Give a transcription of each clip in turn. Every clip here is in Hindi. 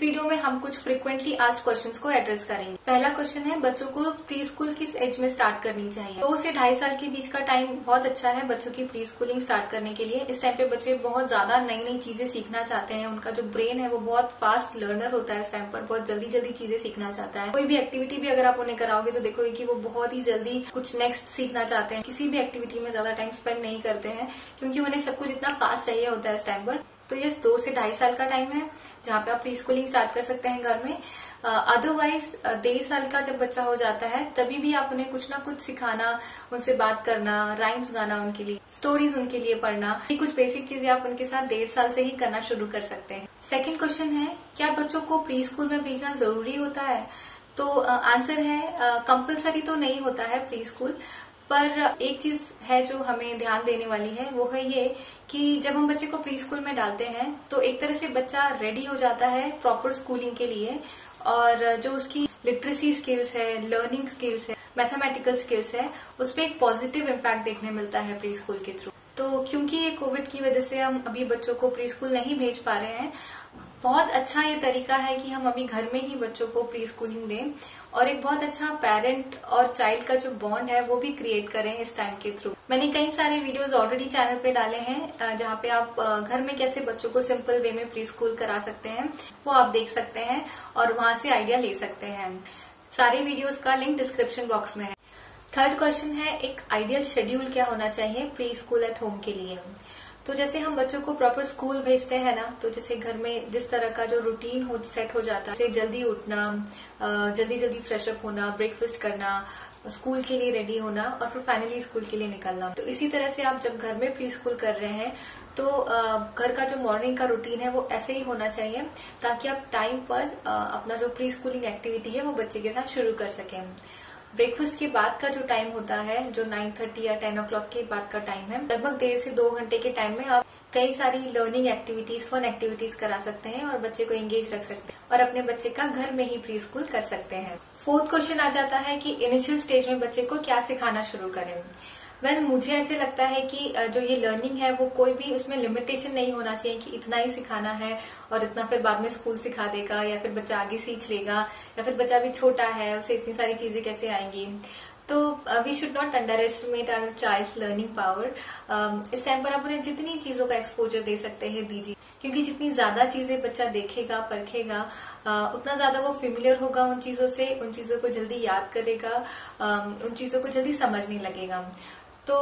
इस वीडियो में हम कुछ फ्रिक्वेंटली आस्क्ड क्वेश्चंस को एड्रेस करेंगे। पहला क्वेश्चन है, बच्चों को प्री स्कूल किस एज में स्टार्ट करनी चाहिए? 2 से 2.5 साल के बीच का टाइम बहुत अच्छा है बच्चों की प्री स्कूलिंग स्टार्ट करने के लिए। इस टाइम पे बच्चे बहुत ज्यादा नई नई चीजें सीखना चाहते हैं। उनका जो ब्रेन है वो बहुत फास्ट लर्नर होता है। इस टाइम पर बहुत जल्दी जल्दी चीजें सीखना चाहता है। कोई भी एक्टिविटी भी अगर आप उन्हें कराओगे तो देखोगे कि वो बहुत ही जल्दी कुछ नेक्स्ट सीखना चाहते हैं। किसी भी एक्टिविटी में ज्यादा टाइम स्पेंड नहीं करते हैं क्योंकि उन्हें सब कुछ इतना फास्ट चाहिए होता है इस टाइम पर। तो ये 2 से 2.5 साल का टाइम है जहाँ पे आप प्री स्कूलिंग स्टार्ट कर सकते हैं घर में। अदरवाइज 1.5 साल का जब बच्चा हो जाता है तभी भी आप उन्हें कुछ ना कुछ सिखाना, उनसे बात करना, राइम्स गाना उनके लिए, स्टोरीज उनके लिए पढ़ना, ये कुछ बेसिक चीजें आप उनके साथ 1.5 साल से ही करना शुरू कर सकते हैं। सेकंड क्वेश्चन है, क्या बच्चों को प्री स्कूल में भेजना जरूरी होता है? तो आंसर है कंपलसरी तो नहीं होता है प्री स्कूल, पर एक चीज है जो हमें ध्यान देने वाली है, वो है ये कि जब हम बच्चे को प्री स्कूल में डालते हैं तो एक तरह से बच्चा रेडी हो जाता है प्रॉपर स्कूलिंग के लिए, और जो उसकी लिटरेसी स्किल्स है, लर्निंग स्किल्स है, मैथमेटिकल स्किल्स है, उस पर एक पॉजिटिव इम्पैक्ट देखने मिलता है प्री स्कूल के थ्रू। तो क्योंकि ये कोविड की वजह से हम अभी बच्चों को प्री स्कूल नहीं भेज पा रहे हैं, बहुत अच्छा ये तरीका है कि हम अभी घर में ही बच्चों को प्री स्कूलिंग दें और एक बहुत अच्छा पेरेंट और चाइल्ड का जो बॉन्ड है वो भी क्रिएट करें इस टाइम के थ्रू। मैंने कई सारे वीडियोस ऑलरेडी चैनल पे डाले हैं जहाँ पे आप घर में कैसे बच्चों को सिंपल वे में प्री स्कूल करा सकते हैं, वो आप देख सकते हैं और वहां से आइडिया ले सकते हैं। सारे वीडियोस का लिंक डिस्क्रिप्शन बॉक्स में है। थर्ड क्वेश्चन है, एक आइडियल शेड्यूल क्या होना चाहिए प्री स्कूल एट होम के लिए? तो जैसे हम बच्चों को प्रॉपर स्कूल भेजते हैं ना, तो जैसे घर में जिस तरह का जो रूटीन सेट हो जाता है, जैसे जल्दी उठना, जल्दी जल्दी फ्रेशअप होना, ब्रेकफास्ट करना, स्कूल के लिए रेडी होना और फिर फाइनली स्कूल के लिए निकलना। तो इसी तरह से आप जब घर में प्री स्कूल कर रहे हैं तो घर का जो मॉर्निंग का रूटीन है वो ऐसे ही होना चाहिए ताकि आप टाइम पर अपना जो प्री स्कूलिंग एक्टिविटी है वो बच्चे के साथ शुरू कर सकें। ब्रेकफास्ट के बाद का जो टाइम होता है, जो 9:30 या 10 o'clock के बाद का टाइम है, लगभग 1.5 से 2 घंटे के टाइम में आप कई सारी लर्निंग एक्टिविटीज, फन एक्टिविटीज करा सकते हैं और बच्चे को एंगेज रख सकते हैं और अपने बच्चे का घर में ही प्री स्कूल कर सकते हैं। फोर्थ क्वेश्चन आ जाता है कि इनिशियल स्टेज में बच्चे को क्या सिखाना शुरू करें? मुझे ऐसे लगता है कि जो ये लर्निंग है वो कोई भी उसमें लिमिटेशन नहीं होना चाहिए कि इतना ही सिखाना है और इतना फिर बाद में स्कूल सिखा देगा या फिर बच्चा आगे सीख लेगा या फिर बच्चा भी छोटा है, उसे इतनी सारी चीजें कैसे आएंगी। तो we should not underestimate our child's learning power. इस टाइम पर आप उन्हें जितनी चीजों का एक्सपोजर दे सकते हैं दीजिए, क्योंकि जितनी ज्यादा चीजें बच्चा देखेगा, परखेगा, उतना ज्यादा वो फेमिलियर होगा उन चीजों से, उन चीजों को जल्दी याद करेगा, उन चीजों को जल्दी समझने लगेगा। तो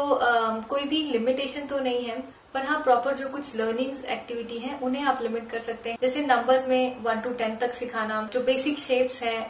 कोई भी लिमिटेशन तो नहीं है, पर हाँ प्रॉपर जो कुछ लर्निंग एक्टिविटी है उन्हें आप लिमिट कर सकते हैं। जैसे नंबर्स में 1 to 10 तक सिखाना, जो बेसिक शेप्स है,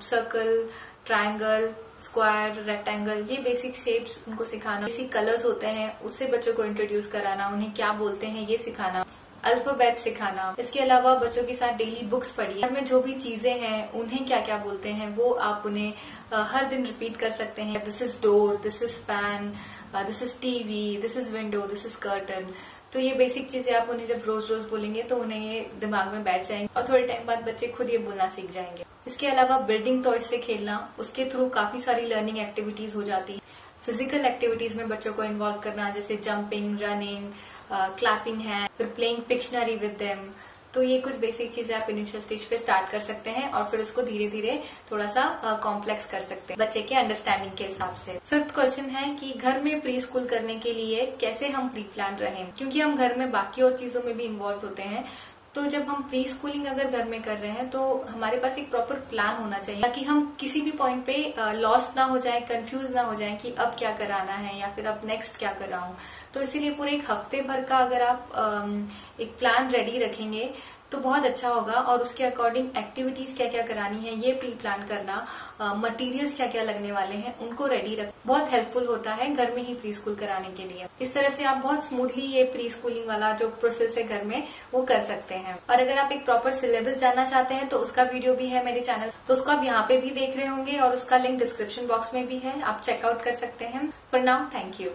सर्कल, ट्रायंगल, स्क्वायर, रेक्टेंगल, ये बेसिक शेप्स उनको सिखाना। बेसिक कलर्स होते हैं उससे बच्चों को इंट्रोड्यूस कराना, उन्हें क्या बोलते हैं ये सिखाना, अल्फाबेट सिखाना। इसके अलावा बच्चों के साथ डेली बुक्स पढ़िए, घर में जो भी चीजें हैं उन्हें क्या क्या बोलते हैं वो आप उन्हें हर दिन रिपीट कर सकते हैं। This is door, this is fan, this is TV, this is window, this is curtain. तो ये बेसिक चीजें आप उन्हें जब रोज रोज बोलेंगे तो उन्हें ये दिमाग में बैठ जाएंगे और थोड़े टाइम बाद बच्चे खुद ये बोलना सीख जाएंगे। इसके अलावा बिल्डिंग टॉयज से खेलना, उसके थ्रू काफी सारी लर्निंग एक्टिविटीज हो जाती है। फिजिकल एक्टिविटीज में बच्चों को इन्वॉल्व करना, जैसे जंपिंग, रनिंग, क्लैपिंग है, फिर प्लेइंग पिक्शनरी विद देम। तो ये कुछ बेसिक चीजें आप इनिशियल स्टेज पे स्टार्ट कर सकते हैं और फिर उसको धीरे धीरे थोड़ा सा कॉम्प्लेक्स कर सकते हैं बच्चे के अंडरस्टैंडिंग के हिसाब से। फिफ्थ क्वेश्चन है कि घर में प्री स्कूल करने के लिए कैसे हम प्री प्लान रहें, क्योंकि हम घर में बाकी और चीजों में भी इन्वॉल्व होते हैं। तो जब हम प्री स्कूलिंग अगर घर में कर रहे हैं तो हमारे पास एक प्रॉपर प्लान होना चाहिए ताकि हम किसी भी पॉइंट पे लॉस्ट ना हो जाए, कंफ्यूज ना हो जाए कि अब क्या कराना है या फिर अब नेक्स्ट क्या कराऊं। तो इसीलिए पूरे एक हफ्ते भर का अगर आप एक प्लान रेडी रखेंगे तो बहुत अच्छा होगा और उसके अकॉर्डिंग एक्टिविटीज क्या क्या करानी है ये प्री प्लान करना, मटेरियल्स क्या क्या लगने वाले हैं उनको रेडी रख बहुत हेल्पफुल होता है घर में ही प्री स्कूल कराने के लिए। इस तरह से आप बहुत स्मूथली ये प्री स्कूलिंग वाला जो प्रोसेस है घर में वो कर सकते हैं। और अगर आप एक प्रॉपर सिलेबस जानना चाहते हैं तो उसका वीडियो भी है मेरे चैनल, तो उसको आप यहाँ पे भी देख रहे होंगे और उसका लिंक डिस्क्रिप्शन बॉक्स में भी है, आप चेकआउट कर सकते हैं। For now, thank you.